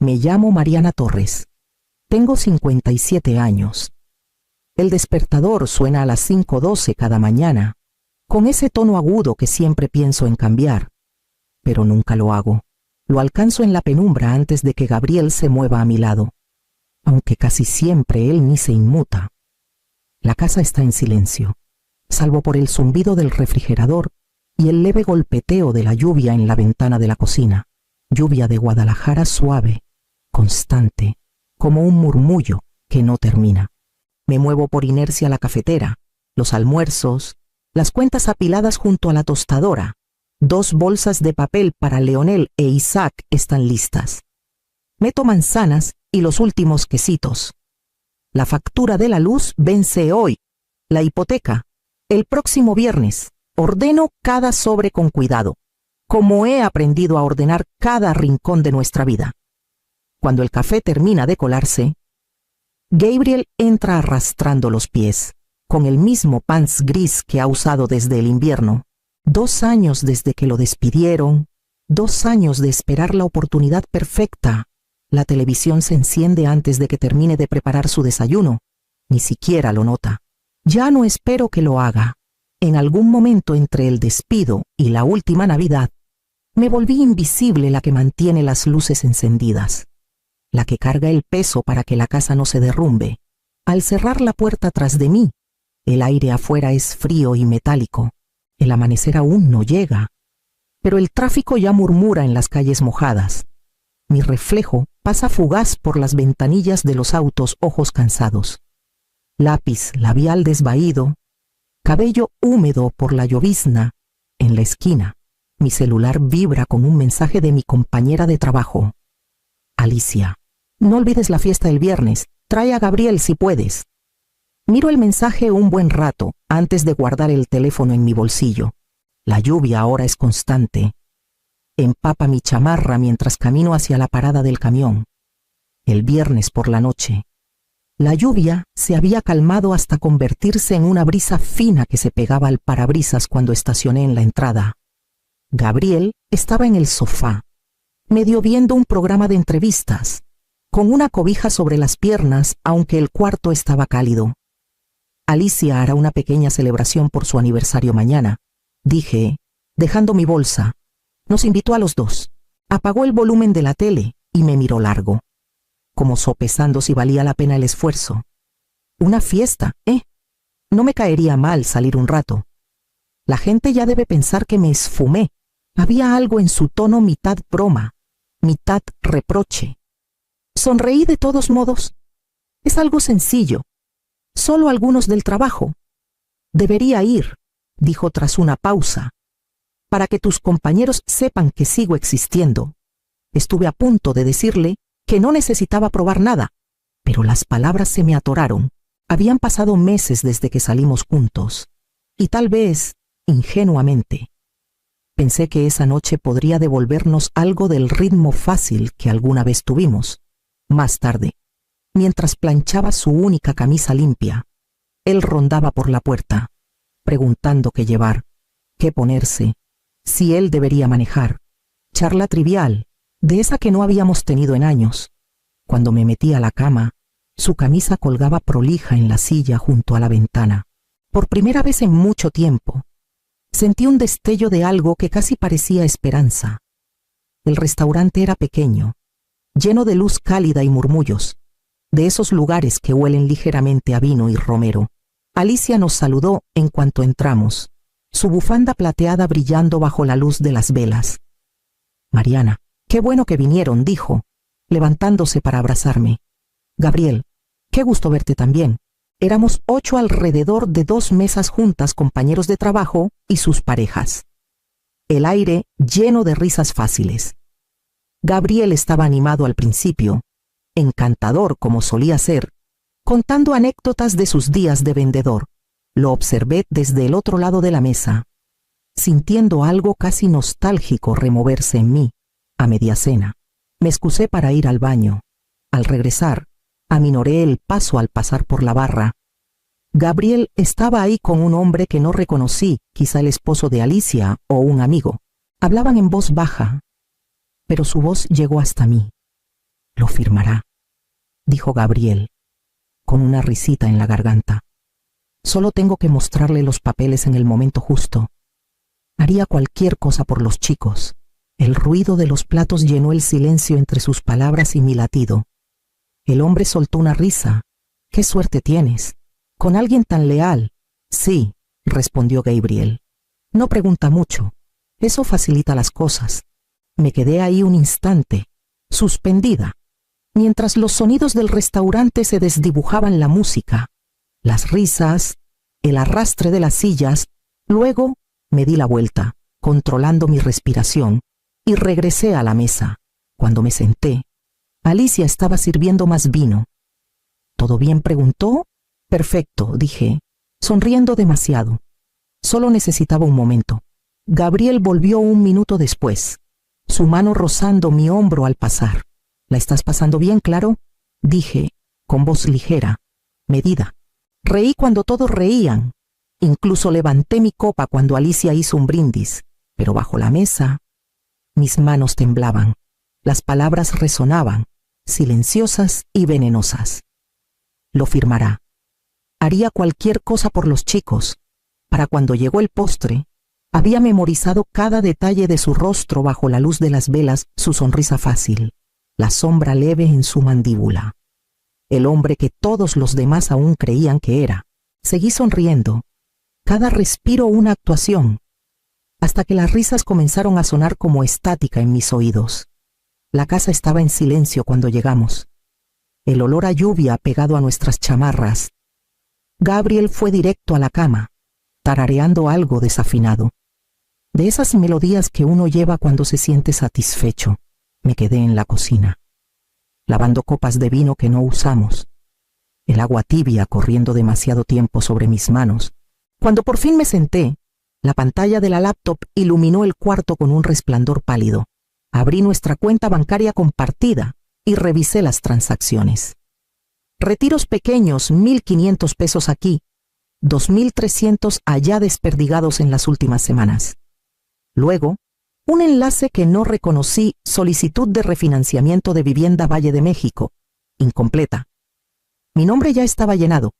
Me llamo Mariana Torres. Tengo 57 años. El despertador suena a las 5:12 cada mañana, con ese tono agudo que siempre pienso en cambiar, pero nunca lo hago. Lo alcanzo en la penumbra antes de que Gabriel se mueva a mi lado, aunque casi siempre él ni se inmuta. La casa está en silencio, salvo por el zumbido del refrigerador y el leve golpeteo de la lluvia en la ventana de la cocina. Lluvia de Guadalajara suave, constante, como un murmullo que no termina. Me muevo por inercia a la cafetera, los almuerzos, las cuentas apiladas junto a la tostadora. 2 bolsas de papel para Leonel e Isaac están listas. Meto manzanas y los últimos quesitos. La factura de la luz vence hoy. La hipoteca, el próximo viernes. Ordeno cada sobre con cuidado, como he aprendido a ordenar cada rincón de nuestra vida. Cuando el café termina de colarse, Gabriel entra arrastrando los pies, con el mismo pants gris que ha usado desde el invierno. 2 años desde que lo despidieron, 2 años de esperar la oportunidad perfecta. La televisión se enciende antes de que termine de preparar su desayuno. Ni siquiera lo nota. Ya no espero que lo haga. En algún momento entre el despido y la última Navidad, me volví invisible, la que mantiene las luces encendidas, la que carga el peso para que la casa no se derrumbe. Al cerrar la puerta tras de mí, el aire afuera es frío y metálico. El amanecer aún no llega, pero el tráfico ya murmura en las calles mojadas. Mi reflejo pasa fugaz por las ventanillas de los autos, ojos cansados. Lápiz labial desvaído, cabello húmedo por la llovizna. En la esquina, mi celular vibra con un mensaje de mi compañera de trabajo. Alicia, no olvides la fiesta del viernes. Trae a Gabriel si puedes. Miro el mensaje un buen rato antes de guardar el teléfono en mi bolsillo. La lluvia ahora es constante. Empapa mi chamarra mientras camino hacia la parada del camión. El viernes por la noche, la lluvia se había calmado hasta convertirse en una brisa fina que se pegaba al parabrisas cuando estacioné en la entrada. Gabriel estaba en el sofá, medio viendo un programa de entrevistas, con una cobija sobre las piernas, aunque el cuarto estaba cálido. Alicia hará una pequeña celebración por su aniversario mañana, dije, dejando mi bolsa. Nos invitó a los 2. Apagó el volumen de la tele y me miró largo, como sopesando si valía la pena el esfuerzo. Una fiesta, no me caería mal salir un rato. La gente ya debe pensar que me esfumé. Había algo en su tono mitad broma, mitad reproche. Sonreí de todos modos. Es algo sencillo. Solo algunos del trabajo. Debería ir, dijo tras una pausa, para que tus compañeros sepan que sigo existiendo. Estuve a punto de decirle que no necesitaba probar nada, pero las palabras se me atoraron. Habían pasado meses desde que salimos juntos, y tal vez, ingenuamente, pensé que esa noche podría devolvernos algo del ritmo fácil que alguna vez tuvimos. Más tarde, mientras planchaba su única camisa limpia, él rondaba por la puerta, preguntando qué llevar, qué ponerse, si él debería manejar. Charla trivial, de esa que no habíamos tenido en años. Cuando me metí a la cama, su camisa colgaba prolija en la silla junto a la ventana. Por primera vez en mucho tiempo, sentí un destello de algo que casi parecía esperanza. El restaurante era pequeño, lleno de luz cálida y murmullos, de esos lugares que huelen ligeramente a vino y romero. Alicia nos saludó en cuanto entramos, su bufanda plateada brillando bajo la luz de las velas. Mariana, qué bueno que vinieron, dijo, levantándose para abrazarme. Gabriel, qué gusto verte también. Éramos 8 alrededor de 2 mesas juntas, compañeros de trabajo y sus parejas. El aire lleno de risas fáciles. Gabriel estaba animado al principio, encantador como solía ser, contando anécdotas de sus días de vendedor. Lo observé desde el otro lado de la mesa, sintiendo algo casi nostálgico removerse en mí, a media cena. Me excusé para ir al baño. Al regresar, aminoré el paso al pasar por la barra. Gabriel estaba ahí con un hombre que no reconocí, quizá el esposo de Alicia o un amigo. Hablaban en voz baja, pero su voz llegó hasta mí. Lo firmará, dijo Gabriel, con una risita en la garganta. Solo tengo que mostrarle los papeles en el momento justo. Haría cualquier cosa por los chicos. El ruido de los platos llenó el silencio entre sus palabras y mi latido. El hombre soltó una risa. «¡Qué suerte tienes! Con alguien tan leal». «Sí», respondió Gabriel. «No pregunta mucho. Eso facilita las cosas». Me quedé ahí un instante, suspendida, mientras los sonidos del restaurante se desdibujaban la música, las risas, el arrastre de las sillas. Luego me di la vuelta, controlando mi respiración, y regresé a la mesa. Cuando me senté, Alicia estaba sirviendo más vino. «¿Todo bien?», preguntó. «Perfecto», dije, sonriendo demasiado. Solo necesitaba un momento. Gabriel volvió un minuto después, su mano rozando mi hombro al pasar. «¿La estás pasando bien, claro?», dije, con voz ligera, medida. Reí cuando todos reían. Incluso levanté mi copa cuando Alicia hizo un brindis, pero bajo la mesa mis manos temblaban. Las palabras resonaban, silenciosas y venenosas. «Lo firmará. Haría cualquier cosa por los chicos». Para cuando llegó el postre, había memorizado cada detalle de su rostro bajo la luz de las velas, su sonrisa fácil, la sombra leve en su mandíbula. El hombre que todos los demás aún creían que era. Seguí sonriendo. Cada respiro una actuación, hasta que las risas comenzaron a sonar como estática en mis oídos. La casa estaba en silencio cuando llegamos. El olor a lluvia pegado a nuestras chamarras. Gabriel fue directo a la cama, tarareando algo desafinado. De esas melodías que uno lleva cuando se siente satisfecho. Me quedé en la cocina, lavando copas de vino que no usamos, el agua tibia corriendo demasiado tiempo sobre mis manos. Cuando por fin me senté, la pantalla de la laptop iluminó el cuarto con un resplandor pálido. Abrí nuestra cuenta bancaria compartida y revisé las transacciones. Retiros pequeños, 1.500 pesos aquí, 2.300 allá desperdigados en las últimas semanas. Luego, un enlace que no reconocí: solicitud de refinanciamiento de vivienda Valle de México, incompleta. Mi nombre ya estaba llenado.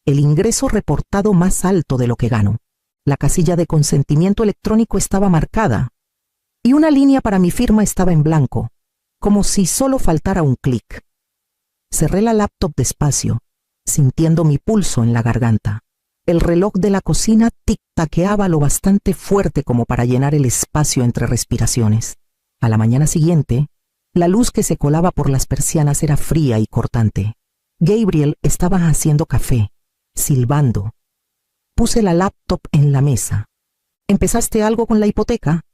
El ingreso reportado más alto de lo que gano. La casilla de consentimiento electrónico estaba marcada y una línea para mi firma estaba en blanco, como si solo faltara un clic. Cerré la laptop despacio, sintiendo mi pulso en la garganta. El reloj de la cocina tic-taqueaba lo bastante fuerte como para llenar el espacio entre respiraciones. A la mañana siguiente, la luz que se colaba por las persianas era fría y cortante. Gabriel estaba haciendo café, silbando. Puse la laptop en la mesa. «¿Empezaste algo con la hipoteca?».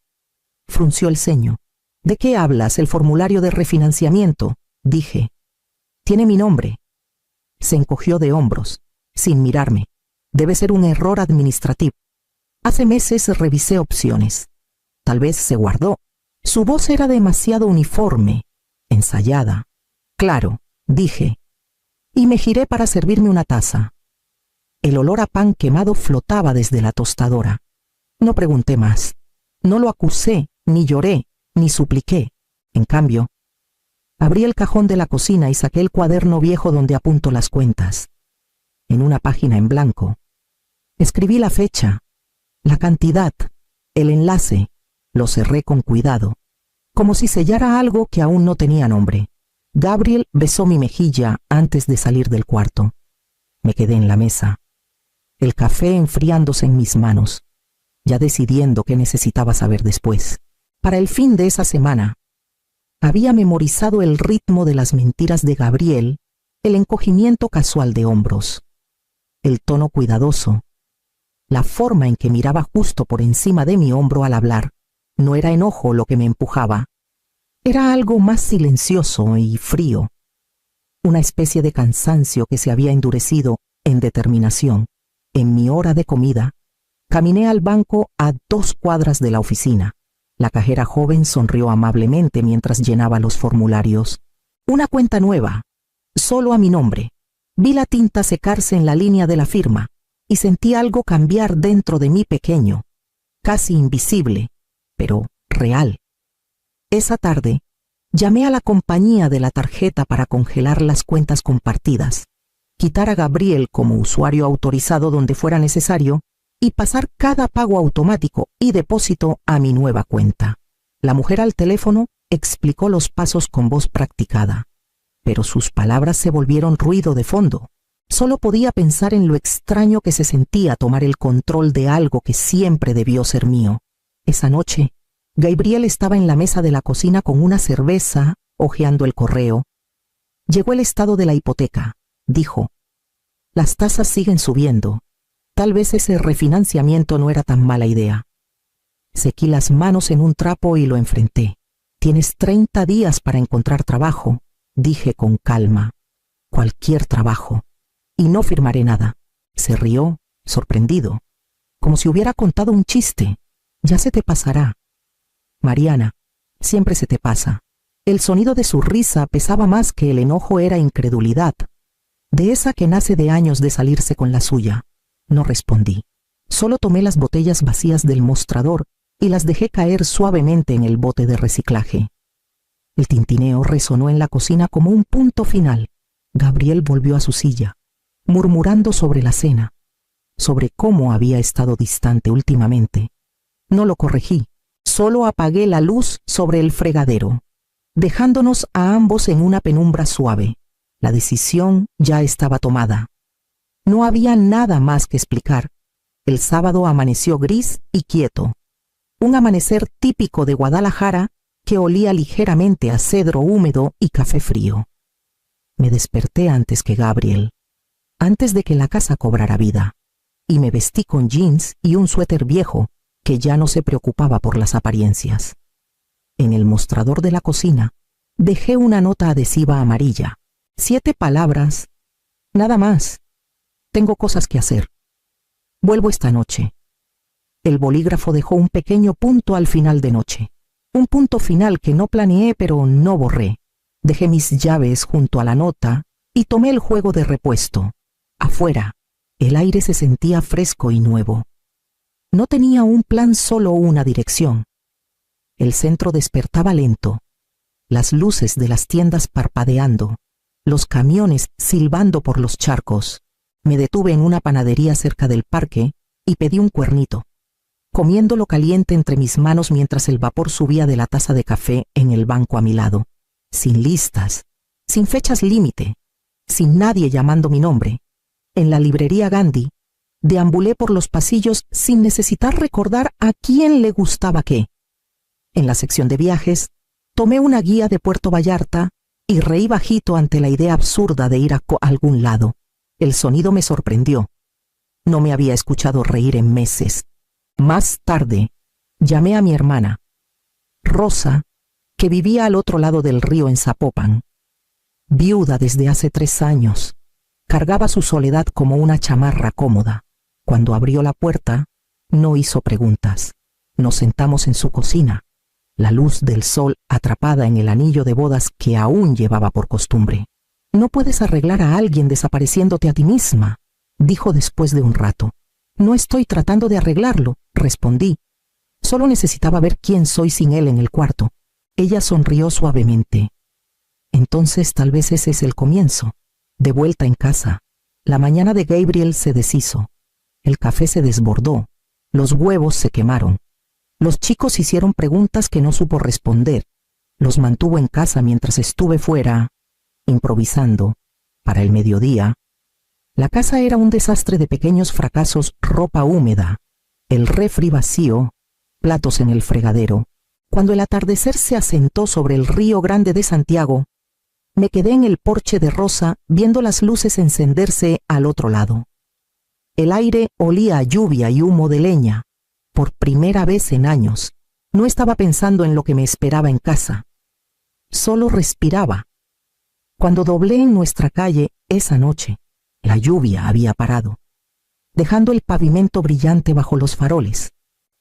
Frunció el ceño. «¿De qué hablas? ¿El formulario de refinanciamiento?», dije. «Tiene mi nombre». Se encogió de hombros, sin mirarme. «Debe ser un error administrativo. Hace meses revisé opciones». Tal vez se guardó. Su voz era demasiado uniforme, ensayada. «Claro», dije, y me giré para servirme una taza. El olor a pan quemado flotaba desde la tostadora. No pregunté más. No lo acusé, ni lloré, ni supliqué. En cambio, abrí el cajón de la cocina y saqué el cuaderno viejo donde apunto las cuentas. En una página en blanco, escribí la fecha, la cantidad, el enlace. Lo cerré con cuidado, como si sellara algo que aún no tenía nombre. Gabriel besó mi mejilla antes de salir del cuarto. Me quedé en la mesa, el café enfriándose en mis manos, ya decidiendo qué necesitaba saber después. Para el fin de esa semana, había memorizado el ritmo de las mentiras de Gabriel, el encogimiento casual de hombros, el tono cuidadoso, la forma en que miraba justo por encima de mi hombro al hablar. No era enojo lo que me empujaba, era algo más silencioso y frío, una especie de cansancio que se había endurecido en determinación. En mi hora de comida, caminé al banco a 2 cuadras de la oficina. La cajera joven sonrió amablemente mientras llenaba los formularios. Una cuenta nueva, solo a mi nombre. Vi la tinta secarse en la línea de la firma y sentí algo cambiar dentro de mí, pequeño, casi invisible, pero real. Esa tarde, Llamé a la compañía de la tarjeta para congelar las cuentas compartidas, quitar a Gabriel como usuario autorizado donde fuera necesario y pasar cada pago automático y depósito a mi nueva cuenta. La mujer al teléfono explicó los pasos con voz practicada, pero sus palabras se volvieron ruido de fondo. Solo podía pensar en lo extraño que se sentía tomar el control de algo que siempre debió ser mío. Esa noche, Gabriel estaba en la mesa de la cocina con una cerveza, hojeando el correo. Llegó el estado de la hipoteca, dijo. Las tasas siguen subiendo. Tal vez ese refinanciamiento no era tan mala idea. Sequí las manos en un trapo y lo enfrenté. Tienes 30 días para encontrar trabajo, dije con calma. Cualquier trabajo. Y no firmaré nada. Se rió, sorprendido, como si hubiera contado un chiste. Ya se te pasará. Mariana, siempre se te pasa. El sonido de su risa pesaba más que el enojo, era incredulidad, de esa que nace de años de salirse con la suya. No respondí. Solo tomé las botellas vacías del mostrador y las dejé caer suavemente en el bote de reciclaje. El tintineo resonó en la cocina como un punto final. Gabriel volvió a su silla, murmurando sobre la cena, sobre cómo había estado distante últimamente. No lo corregí. Solo apagué la luz sobre el fregadero, dejándonos a ambos en una penumbra suave. La decisión ya estaba tomada. No había nada más que explicar. El sábado amaneció gris y quieto. Un amanecer típico de Guadalajara que olía ligeramente a cedro húmedo y café frío. Me desperté antes que Gabriel, antes de que la casa cobrara vida, y me vestí con jeans y un suéter viejo que ya no se preocupaba por las apariencias. En el mostrador de la cocina dejé una nota adhesiva amarilla. 7 palabras, nada más. Tengo cosas que hacer. Vuelvo esta noche. El bolígrafo dejó un pequeño punto al final de noche. Un punto final que no planeé pero no borré. Dejé mis llaves junto a la nota y tomé el juego de repuesto. Afuera, el aire se sentía fresco y nuevo. No tenía un plan, solo una dirección. El centro despertaba lento, las luces de las tiendas parpadeando, los camiones silbando por los charcos. Me detuve en una panadería cerca del parque y pedí un cuernito, comiéndolo caliente entre mis manos mientras el vapor subía de la taza de café en el banco a mi lado. Sin listas, sin fechas límite, sin nadie llamando mi nombre. En la librería Gandhi, deambulé por los pasillos sin necesitar recordar a quién le gustaba qué. En la sección de viajes, tomé una guía de Puerto Vallarta y reí bajito ante la idea absurda de ir a algún lado. El sonido me sorprendió. No me había escuchado reír en meses. Más tarde, llamé a mi hermana, Rosa, que vivía al otro lado del río en Zapopan. Viuda desde hace 3 años, cargaba su soledad como una chamarra cómoda. Cuando abrió la puerta, no hizo preguntas. Nos sentamos en su cocina, la luz del sol atrapada en el anillo de bodas que aún llevaba por costumbre. No puedes arreglar a alguien desapareciéndote a ti misma, dijo después de un rato. No estoy tratando de arreglarlo, respondí. Solo necesitaba ver quién soy sin él en el cuarto. Ella sonrió suavemente. Entonces tal vez ese es el comienzo. De vuelta en casa, la mañana de Gabriel se deshizo. El café se desbordó, los huevos se quemaron. Los chicos hicieron preguntas que no supo responder. Los mantuvo en casa mientras estuve fuera, improvisando. Para el mediodía, la casa era un desastre de pequeños fracasos: ropa húmeda, el refri vacío, platos en el fregadero. Cuando el atardecer se asentó sobre el Río Grande de Santiago, me quedé en el porche de Rosa viendo las luces encenderse al otro lado. El aire olía a lluvia y humo de leña. Por primera vez en años, no estaba pensando en lo que me esperaba en casa. Solo respiraba. Cuando doblé en nuestra calle esa noche, la lluvia había parado, dejando el pavimento brillante bajo los faroles.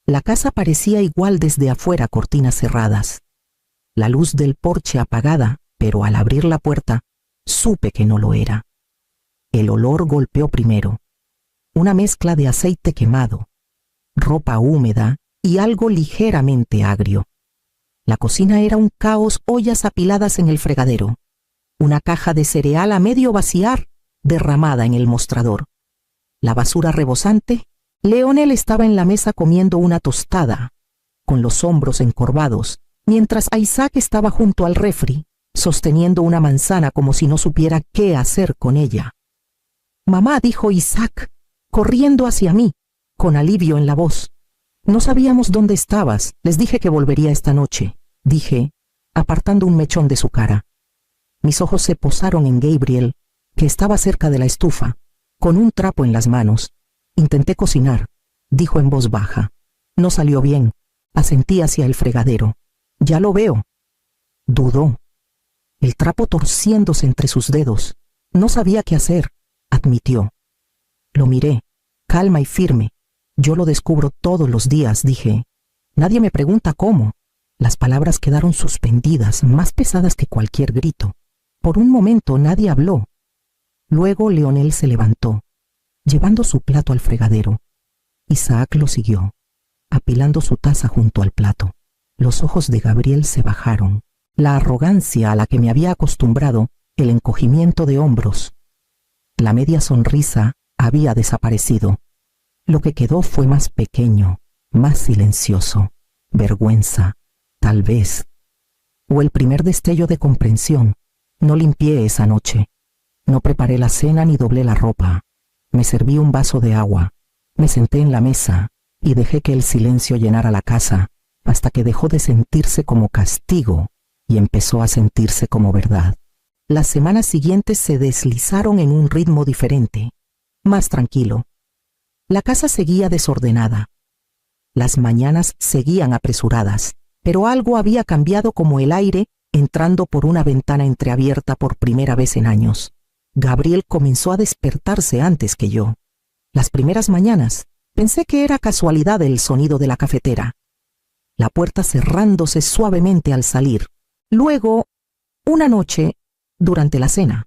La casa parecía igual desde afuera, cortinas cerradas. La luz del porche apagada, pero al abrir la puerta, supe que no lo era. El olor golpeó primero. Una mezcla de aceite quemado, ropa húmeda y algo ligeramente agrio. La cocina era un caos, ollas apiladas en el fregadero, una caja de cereal a medio vaciar derramada en el mostrador, la basura rebosante. Leonel estaba en la mesa comiendo una tostada, con los hombros encorvados, mientras Isaac estaba junto al refri, sosteniendo una manzana como si no supiera qué hacer con ella. «Mamá», dijo Isaac, corriendo hacia mí, con alivio en la voz. «No sabíamos dónde estabas. Les dije que volvería esta noche», dije, apartando un mechón de su cara. Mis ojos se posaron en Gabriel, que estaba cerca de la estufa, con un trapo en las manos. «Intenté cocinar», dijo en voz baja. «No salió bien», asentí hacia el fregadero. «Ya lo veo». Dudó, el trapo torciéndose entre sus dedos. «No sabía qué hacer», admitió. Lo miré, calma y firme. «Yo lo descubro todos los días», dije. «Nadie me pregunta cómo». Las palabras quedaron suspendidas, más pesadas que cualquier grito. Por un momento nadie habló. Luego Leonel se levantó, llevando su plato al fregadero. Isaac lo siguió, apilando su taza junto al plato. Los ojos de Gabriel se bajaron. La arrogancia a la que me había acostumbrado, el encogimiento de hombros. La media sonrisa había desaparecido. Lo que quedó fue más pequeño, más silencioso. Vergüenza, tal vez. O el primer destello de comprensión. No limpié esa noche. No preparé la cena ni doblé la ropa. Me serví un vaso de agua. Me senté en la mesa y dejé que el silencio llenara la casa, hasta que dejó de sentirse como castigo y empezó a sentirse como verdad. Las semanas siguientes se deslizaron en un ritmo diferente, más tranquilo. La casa seguía desordenada. Las mañanas seguían apresuradas, pero algo había cambiado, como el aire entrando por una ventana entreabierta por primera vez en años. Gabriel comenzó a despertarse antes que yo. Las primeras mañanas pensé que era casualidad el sonido de la cafetera, la puerta cerrándose suavemente al salir. Luego, una noche, durante la cena,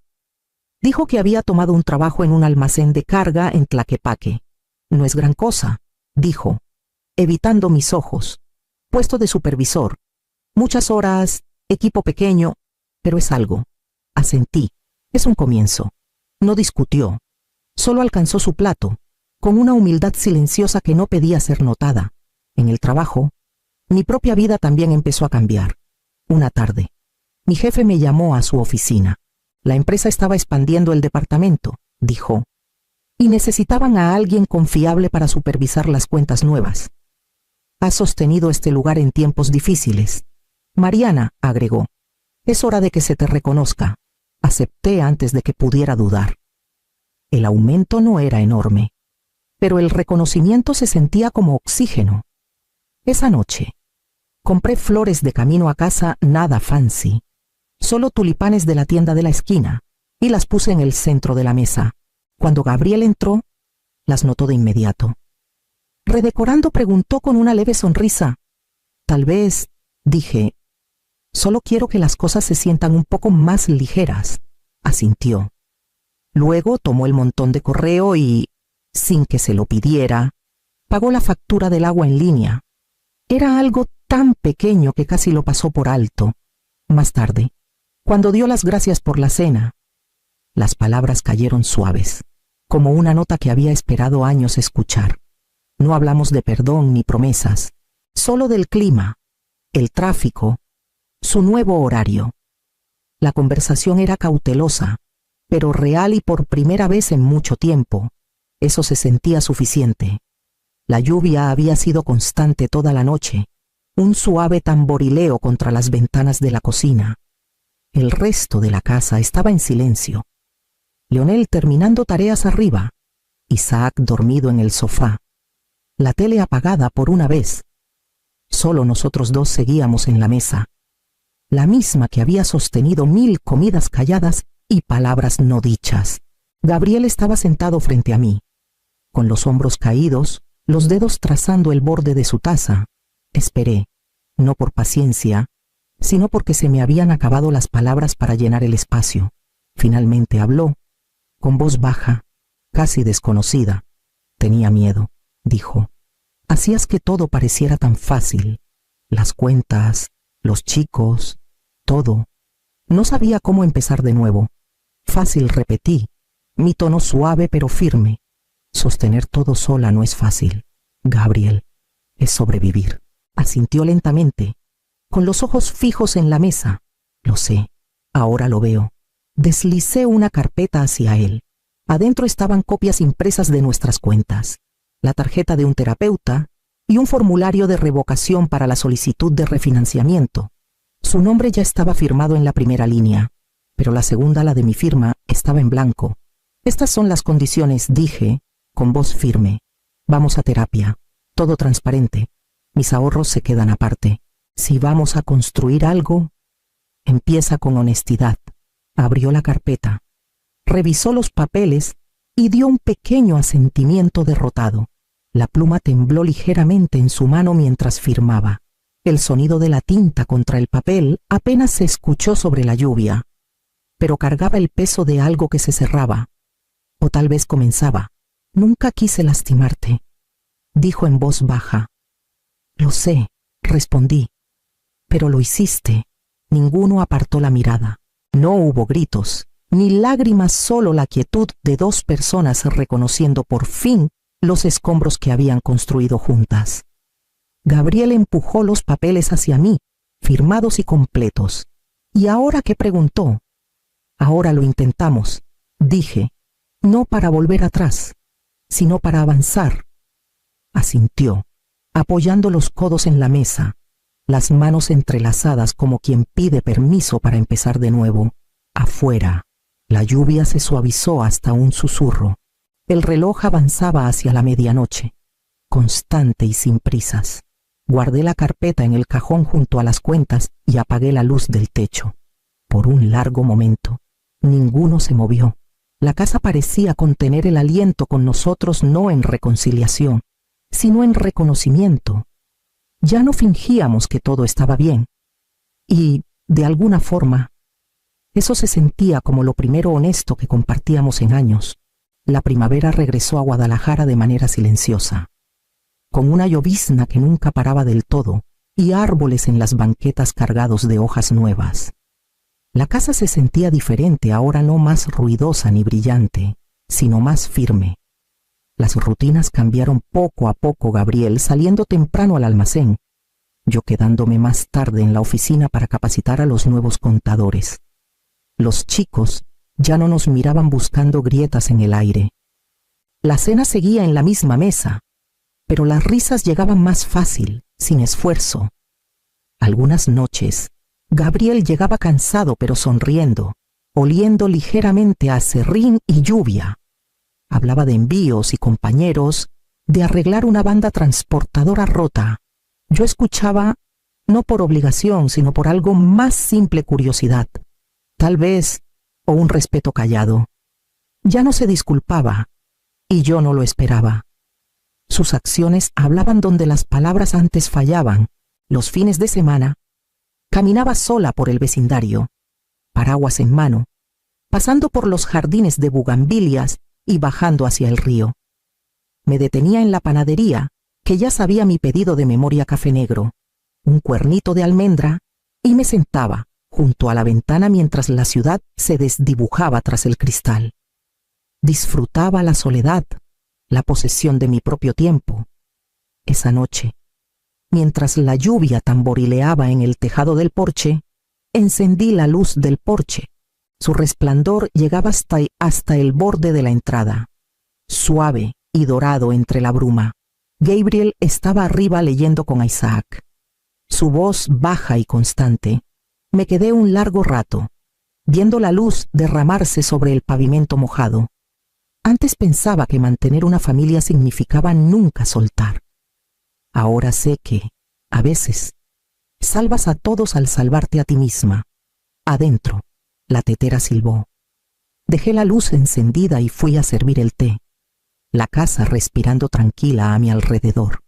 dijo que había tomado un trabajo en un almacén de carga en Tlaquepaque. «No es gran cosa», dijo, evitando mis ojos. «Puesto de supervisor. Muchas horas, equipo pequeño, pero es algo». Asentí. «Es un comienzo». No discutió. Solo alcanzó su plato, con una humildad silenciosa que no pedía ser notada. En el trabajo, mi propia vida también empezó a cambiar. Una tarde, mi jefe me llamó a su oficina. La empresa estaba expandiendo el departamento, dijo, y necesitaban a alguien confiable para supervisar las cuentas nuevas. «Has sostenido este lugar en tiempos difíciles. Mariana», agregó, «es hora de que se te reconozca». Acepté antes de que pudiera dudar. El aumento no era enorme, pero el reconocimiento se sentía como oxígeno. Esa noche, compré flores de camino a casa, nada fancy, solo tulipanes de la tienda de la esquina, y las puse en el centro de la mesa. Cuando Gabriel entró, las notó de inmediato. Redecorando, preguntó con una leve sonrisa. «Tal vez», dije, «solo quiero que las cosas se sientan un poco más ligeras», asintió. Luego tomó el montón de correo y, sin que se lo pidiera, pagó la factura del agua en línea. Era algo tan pequeño que casi lo pasó por alto. Más tarde, cuando dio las gracias por la cena, las palabras cayeron suaves, como una nota que había esperado años escuchar. No hablamos de perdón ni promesas, solo del clima, el tráfico, su nuevo horario. La conversación era cautelosa, pero real, y por primera vez en mucho tiempo. Eso se sentía suficiente. La lluvia había sido constante toda la noche, un suave tamborileo contra las ventanas de la cocina. El resto de la casa estaba en silencio. Leonel terminando tareas arriba, Isaac dormido en el sofá, la tele apagada por una vez. Solo nosotros dos seguíamos en la mesa, la misma que había sostenido 1000 comidas calladas y palabras no dichas. Gabriel estaba sentado frente a mí, con los hombros caídos, los dedos trazando el borde de su taza. Esperé, no por paciencia, sino porque se me habían acabado las palabras para llenar el espacio. Finalmente habló, con voz baja, casi desconocida. «Tenía miedo», dijo. «Hacías que todo pareciera tan fácil. Las cuentas, los chicos, todo. No sabía cómo empezar de nuevo. Fácil, repetí, mi tono suave pero firme. Sostener todo sola no es fácil, Gabriel. Es sobrevivir. Asintió lentamente, con los ojos fijos en la mesa. Lo sé, ahora lo veo. Deslicé una carpeta hacia él. Adentro estaban copias impresas de nuestras cuentas, la tarjeta de un terapeuta y un formulario de revocación para la solicitud de refinanciamiento. Su nombre ya estaba firmado en la primera línea, pero la segunda, la de mi firma, estaba en blanco. Estas son las condiciones, dije, con voz firme. Vamos a terapia, todo transparente. Mis ahorros se quedan aparte. Si vamos a construir algo, empieza con honestidad. Abrió la carpeta, revisó los papeles y dio un pequeño asentimiento derrotado. La pluma tembló ligeramente en su mano mientras firmaba. El sonido de la tinta contra el papel apenas se escuchó sobre la lluvia, pero cargaba el peso de algo que se cerraba, o tal vez comenzaba. Nunca quise lastimarte, dijo en voz baja. Lo sé, respondí, pero lo hiciste. Ninguno apartó la mirada. No hubo gritos, ni lágrimas, solo la quietud de dos personas reconociendo por fin los escombros que habían construido juntas. Gabriel empujó los papeles hacia mí, firmados y completos. ¿Y ahora qué?, preguntó. Ahora lo intentamos, dije, no para volver atrás, sino para avanzar. Asintió, apoyando los codos en la mesa, las manos entrelazadas como quien pide permiso para empezar de nuevo. Afuera, la lluvia se suavizó hasta un susurro. El reloj avanzaba hacia la medianoche, constante y sin prisas. Guardé la carpeta en el cajón junto a las cuentas y apagué la luz del techo. Por un largo momento, ninguno se movió. La casa parecía contener el aliento con nosotros, no en reconciliación, sino en reconocimiento. Ya no fingíamos que todo estaba bien. Y, de alguna forma, eso se sentía como lo primero honesto que compartíamos en años. La primavera regresó a Guadalajara de manera silenciosa, con una llovizna que nunca paraba del todo y árboles en las banquetas cargados de hojas nuevas. La casa se sentía diferente, ahora no más ruidosa ni brillante, sino más firme. Las rutinas cambiaron poco a poco, Gabriel saliendo temprano al almacén, yo quedándome más tarde en la oficina para capacitar a los nuevos contadores. Los chicos ya no nos miraban buscando grietas en el aire. La cena seguía en la misma mesa, pero las risas llegaban más fácil, sin esfuerzo. Algunas noches, Gabriel llegaba cansado pero sonriendo, oliendo ligeramente a aserrín y lluvia. Hablaba de envíos y compañeros, de arreglar una banda transportadora rota. Yo escuchaba, no por obligación, sino por algo más simple, curiosidad. Tal vez, o un respeto callado. Ya no se disculpaba, y yo no lo esperaba. Sus acciones hablaban donde las palabras antes fallaban. Los fines de semana, caminaba sola por el vecindario, paraguas en mano, pasando por los jardines de bugambilias y bajando hacia el río. Me detenía en la panadería, que ya sabía mi pedido de memoria café negro, un cuernito de almendra, y me sentaba junto a la ventana mientras la ciudad se desdibujaba tras el cristal. Disfrutaba la soledad, la posesión de mi propio tiempo. Esa noche, mientras la lluvia tamborileaba en el tejado del porche, encendí la luz del porche. Su resplandor llegaba hasta el borde de la entrada, suave y dorado entre la bruma. Gabriel estaba arriba leyendo con Isaac. Su voz baja y constante. Me quedé un largo rato, viendo la luz derramarse sobre el pavimento mojado. Antes pensaba que mantener una familia significaba nunca soltar. Ahora sé que, a veces, salvas a todos al salvarte a ti misma. Adentro, la tetera silbó. Dejé la luz encendida y fui a servir el té. La casa respirando tranquila a mi alrededor.